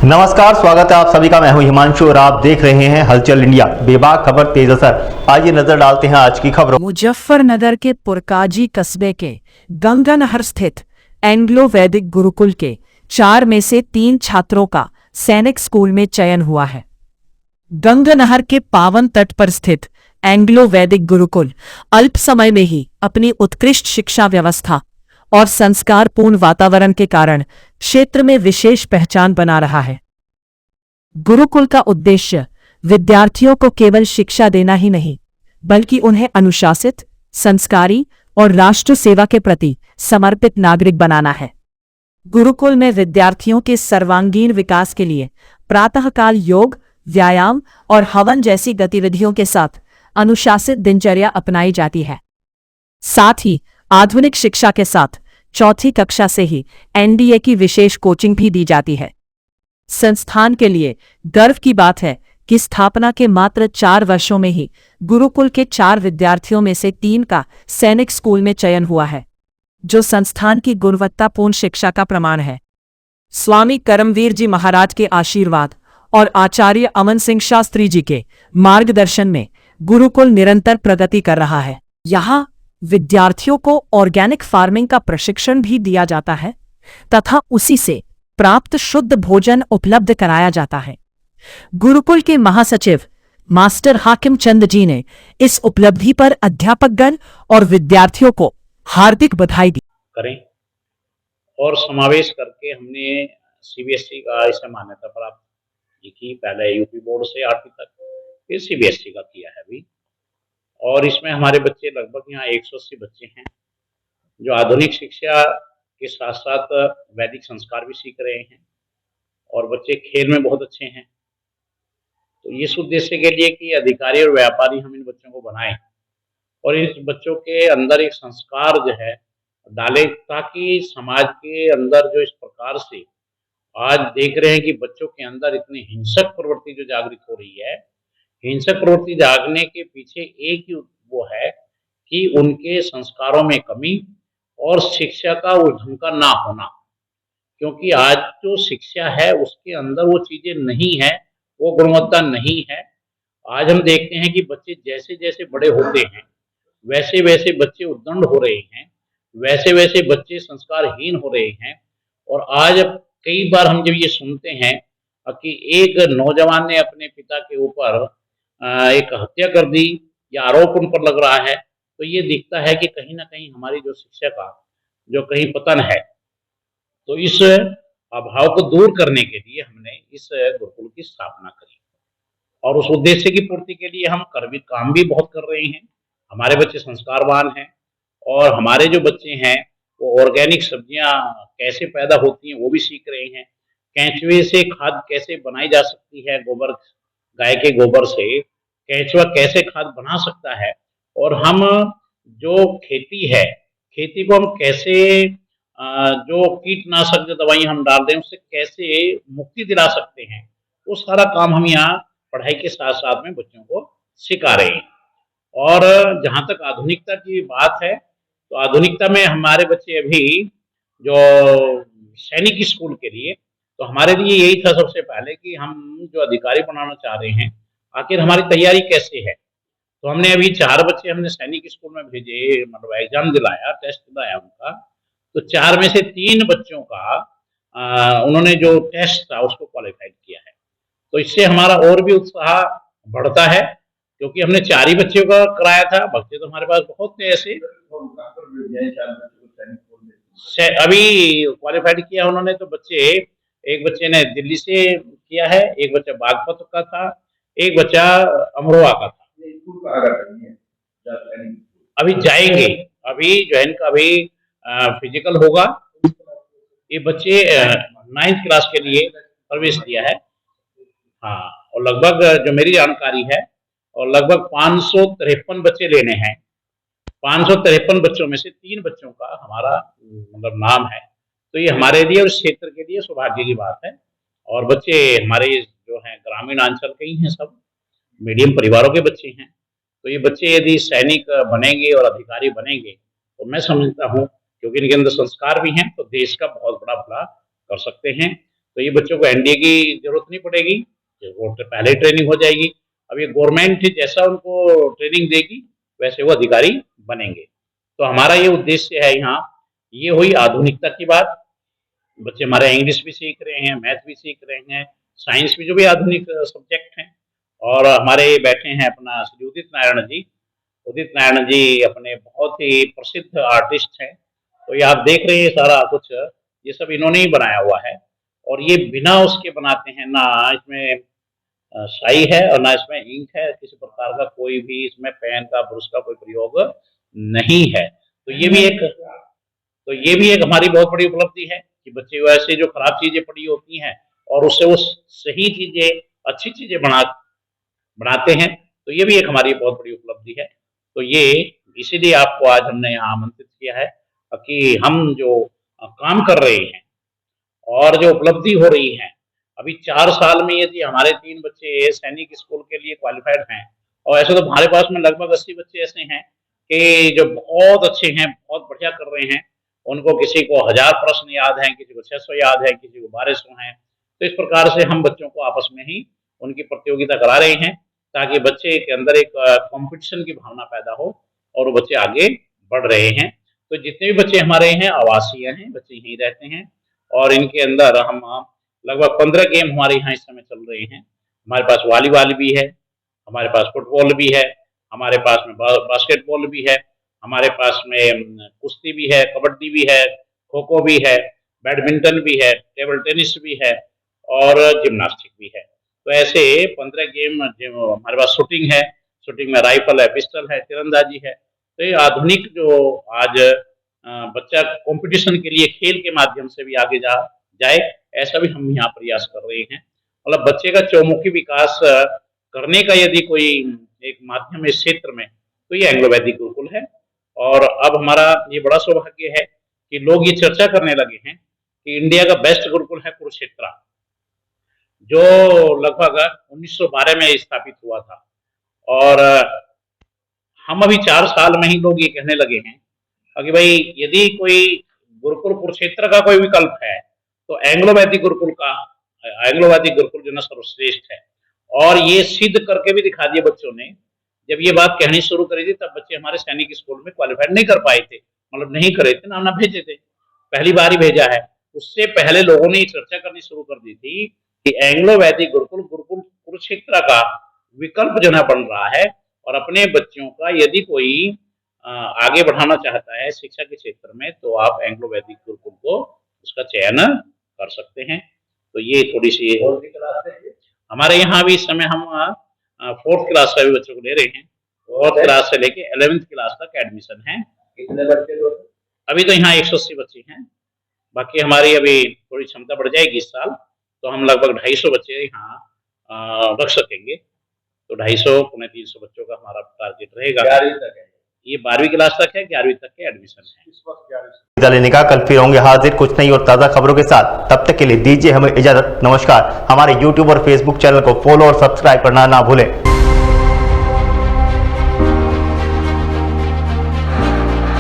नमस्कार, स्वागत है आप सभी का। मैं हूं हिमांशु और आप देख रहे हैं हलचल इंडिया। बेबाक खबर तेज असर। आइए नजर डालते हैं आज की खबरों। मुजफ्फरनगर के पुरकाजी कस्बे के गंगानहर स्थित एंग्लो वैदिक गुरुकुल के 4 में से 3 छात्रों का सैनिक स्कूल में चयन हुआ है। गंगानहर के पावन तट पर स्थित एंग्लो वैदिक गुरुकुल अल्प समय में ही अपनी उत्कृष्ट शिक्षा व्यवस्था और संस्कारपूर्ण वातावरण के कारण क्षेत्र में विशेष पहचान बना रहा है। गुरुकुल का उद्देश्य विद्यार्थियों को केवल शिक्षा देना ही नहीं, बल्कि उन्हें अनुशासित, संस्कारी और राष्ट्र सेवा के प्रति समर्पित नागरिक बनाना है। गुरुकुल में विद्यार्थियों के सर्वांगीण विकास के लिए प्रातःकाल योग, व्यायाम और हवन जैसी गतिविधियों के साथ अनुशासित दिनचर्या अपनाई जाती है। साथ ही आधुनिक शिक्षा के साथ चौथी कक्षा से ही एनडीए की विशेष कोचिंग भी दी जाती है। संस्थान के लिए गर्व की बात है कि स्थापना के मात्र 4 वर्षों में ही गुरुकुल के 4 विद्यार्थियों में से 3 का सैनिक स्कूल में चयन हुआ है, जो संस्थान की गुणवत्तापूर्ण शिक्षा का प्रमाण है। स्वामी करमवीर जी महाराज के आशीर्वाद और आचार्य अमन सिंह शास्त्री जी के मार्गदर्शन में गुरुकुल निरंतर प्रगति कर रहा है। यहाँ विद्यार्थियों को ऑर्गेनिक फार्मिंग का प्रशिक्षण भी दिया जाता है तथा उसी से प्राप्त शुद्ध भोजन उपलब्ध कराया जाता है। गुरुकुल के महासचिव मास्टर हाकिम चंद जी ने इस उपलब्धि पर अध्यापकगण और विद्यार्थियों को हार्दिक बधाई दी। करें और समावेश करके हमने सीबीएसई का इसे मान्यता प्राप्त की। पहले यूपी बोर्ड से 8वीं तक, फिर सीबीएसई का किया है अभी। और इसमें हमारे बच्चे लगभग यहाँ 180 बच्चे हैं, जो आधुनिक शिक्षा के साथ साथ वैदिक संस्कार भी सीख रहे हैं। और बच्चे खेल में बहुत अच्छे हैं। तो इस उद्देश्य के लिए कि अधिकारी और व्यापारी हम इन बच्चों को बनाएं और इस बच्चों के अंदर एक संस्कार जो है डालें, ताकि समाज के अंदर जो इस प्रकार से आज देख रहे हैं कि बच्चों के अंदर इतनी हिंसक प्रवृत्ति जो जागृत हो रही है, हिंसक प्रवृत्ति जागने के पीछे एक ही वो है कि उनके संस्कारों में कमी और शिक्षा का उस ढंग का ना होना। क्योंकि आज जो शिक्षा है उसके अंदर वो चीजें नहीं है, वो गुणवत्ता नहीं है। आज हम देखते हैं कि बच्चे जैसे जैसे बड़े होते हैं वैसे वैसे बच्चे उद्दंड हो रहे हैं, वैसे वैसे बच्चे संस्कारहीन हो रहे हैं। और आज कई बार हम जब ये सुनते हैं कि एक नौजवान ने अपने पिता के ऊपर एक हत्या कर दी या आरोप उन पर लग रहा है, तो ये दिखता है कि कहीं ना कहीं हमारी जो शिक्षा का जो कहीं पतन है। तो इस अभाव को दूर करने के लिए हमने इस गुरुकुल की स्थापना करी और उस उद्देश्य की पूर्ति के लिए हम काम भी बहुत कर रहे हैं। हमारे बच्चे संस्कारवान हैं और हमारे जो बच्चे हैं वो ऑर्गेनिक सब्जियां कैसे पैदा होती हैं वो भी सीख रहे हैं। केंचुए से खाद कैसे बनाई जा सकती है, गोबर गाय के गोबर से केंचुआ कैसे खाद बना सकता है। और हम जो खेती है, खेती को हम कैसे जो कीटनाशक जो दवाई हम डाल रहे हैं उससे कैसे मुक्ति दिला सकते हैं, वो सारा काम हम यहाँ पढ़ाई के साथ साथ में बच्चों को सिखा रहे हैं। और जहाँ तक आधुनिकता की बात है, तो आधुनिकता में हमारे बच्चे अभी जो सैनिक स्कूल के लिए, तो हमारे लिए यही था सबसे पहले कि हम जो अधिकारी बनाना चाह रहे हैं, आखिर हमारी तैयारी कैसे है। तो हमने अभी 4 बच्चे हमने सैनिक स्कूल में भेजे, मतलब एग्जाम दिलाया, टेस्ट दिलाया उनका। तो 4 में से 3 बच्चों का उन्होंने जो टेस्ट था उसको क्वालिफाइड किया है। तो इससे हमारा और भी उत्साह बढ़ता है, क्योंकि हमने 4 ही बच्चों का कराया था। बच्चे तो हमारे पास बहुत थे ऐसे। अभी क्वालिफाइड किया उन्होंने, तो बच्चे, एक बच्चे ने दिल्ली से किया है, एक बच्चा बागपत का था, एक बच्चा अमरोहा का था। अभी जाएंगे, अभी जो है इनका अभी फिजिकल होगा। ये बच्चे 9th क्लास के लिए प्रवेश दिया है। हाँ, और लगभग जो मेरी जानकारी है, और लगभग 553 बच्चे लेने हैं। 553 बच्चों में से 3 बच्चों का हमारा मतलब नाम है। तो ये हमारे लिए और इस क्षेत्र के लिए सौभाग्य की बात है। और बच्चे हमारे जो हैं ग्रामीण अंचल के ही हैं, सब मीडियम परिवारों के बच्चे हैं। तो ये बच्चे यदि सैनिक बनेंगे और अधिकारी बनेंगे, तो मैं समझता हूँ क्योंकि इनके अंदर संस्कार भी हैं, तो देश का बहुत बड़ा भला कर सकते हैं। तो ये बच्चों को एनडीए की जरूरत नहीं पड़ेगी, वो तो पहले ट्रेनिंग हो जाएगी। अब ये गवर्नमेंट जैसा उनको ट्रेनिंग देगी वैसे वो अधिकारी बनेंगे। तो हमारा ये उद्देश्य है यहाँ। ये हुई आधुनिकता की बात। बच्चे हमारे इंग्लिश भी सीख रहे हैं, मैथ भी सीख रहे हैं, साइंस भी, जो भी आधुनिक सब्जेक्ट हैं। और हमारे बैठे हैं अपना श्री उदित नारायण जी। उदित नारायण जी अपने बहुत ही प्रसिद्ध आर्टिस्ट हैं। तो ये आप देख रहे हैं सारा कुछ, ये सब इन्होंने ही बनाया हुआ है। और ये बिना उसके बनाते हैं, ना इसमें स्याही है और ना इसमें इंक है, किसी प्रकार का कोई भी इसमें पेन का, ब्रश का कोई प्रयोग नहीं है। तो ये भी एक हमारी बहुत बड़ी उपलब्धि है कि बच्चे वैसे जो खराब चीजें पड़ी होती हैं और उससे वो सही चीजें, अच्छी चीजें बनाते हैं। तो ये भी एक हमारी बहुत बड़ी उपलब्धि है। तो ये इसीलिए आपको आज हमने यहाँ आमंत्रित किया है कि हम जो काम कर रहे हैं और जो उपलब्धि हो रही है, अभी 4 साल में यदि हमारे 3 बच्चे सैनिक स्कूल के लिए क्वालिफाइड हैं, और ऐसे तो हमारे पास में लगभग 80 बच्चे ऐसे हैं कि जो बहुत अच्छे हैं, बहुत बढ़िया कर रहे हैं। उनको किसी को 1000 प्रश्न याद हैं, किसी को 600 याद है, किसी को 1200 हैं। तो इस प्रकार से हम बच्चों को आपस में ही उनकी प्रतियोगिता करा रहे हैं ताकि बच्चे के अंदर एक कंपटीशन की भावना पैदा हो और वो बच्चे आगे बढ़ रहे हैं। तो जितने भी बच्चे हमारे हैं आवासीय हैं, बच्चे यहीं रहते हैं और इनके अंदर हम लगभग 15 गेम हमारे यहाँ इस समय चल रहे हैं। हमारे पास वॉलीबॉल भी है, हमारे पास फुटबॉल भी है, हमारे पास में बास्केटबॉल भी है, हमारे पास में कुश्ती भी है, कबड्डी भी है, खो खो भी है, बैडमिंटन भी है, टेबल टेनिस भी है और जिम्नास्टिक भी है। तो ऐसे 15 गेम हमारे पास शूटिंग है, शूटिंग में राइफल है, पिस्टल है, तीरंदाजी है। तो ये आधुनिक जो आज बच्चा कंपटीशन के लिए खेल के माध्यम से भी आगे जाए, ऐसा भी हम यहाँ प्रयास कर रहे हैं। मतलब बच्चे का चौमुखी विकास करने का यदि कोई एक माध्यम इस क्षेत्र में, तो ये एंग्लो वैदिक गुरुकुल है। और अब हमारा ये बड़ा सौभाग्य है कि लोग ये चर्चा करने लगे हैं कि इंडिया का बेस्ट गुरुकुल है कुरुक्षेत्र, जो लगभग 1912 में स्थापित हुआ था। और हम अभी 4 साल में ही लोग ये कहने लगे हैं कि भाई यदि कोई गुरुकुल कुरुक्षेत्र का कोई विकल्प है तो एंग्लो वैदिक गुरुकुल जो ना सर्वश्रेष्ठ है। और ये सिद्ध करके भी दिखा दिया बच्चों ने। जब ये बात कहनी शुरू करी थी तब बच्चे हमारे सैनिक स्कूल में क्वालिफाइड नहीं कर पाए थे, मतलब नहीं करे थे, नाम ना भेजे थे, पहली बार ही भेजा है। उससे पहले लोगों ने चर्चा करनी शुरू कर दी थी कि एंग्लो वैदिक गुरुकुल कुरुक्षेत्र का विकल्प जो ना बन रहा है। और अपने बच्चों का यदि कोई आगे बढ़ाना चाहता है शिक्षा के क्षेत्र में, तो आप एंग्लो वैदिक गुरुकुल को उसका चयन कर सकते हैं। तो ये थोड़ी सी हमारे यहाँ भी इस समय हम 4th क्लास का भी बच्चों को ले रहे हैं। 4th क्लास से लेके 11th क्लास तक एडमिशन है। कितने बच्चे लोग? अभी तो यहाँ 180 बच्चे हैं। बाकी हमारी अभी थोड़ी क्षमता बढ़ जाएगी इस साल, तो हम लगभग 250 बच्चे यहाँ रख सकेंगे। तो 250 पौने 300 बच्चों का हमारा टारगेट रहेगा। 11वीं तक है ये 12वीं क्लास तक है, 11वीं तक के एडमिशन है। इस वक्त 11वीं। विदा लेने का, कल फिर होंगे हाजिर कुछ नई और ताज़ा खबरों के साथ। तब तक के लिए दीजिए हमें इजाजत। नमस्कार। हमारे YouTube और Facebook चैनल को फॉलो और सब्सक्राइब करना ना भूलें।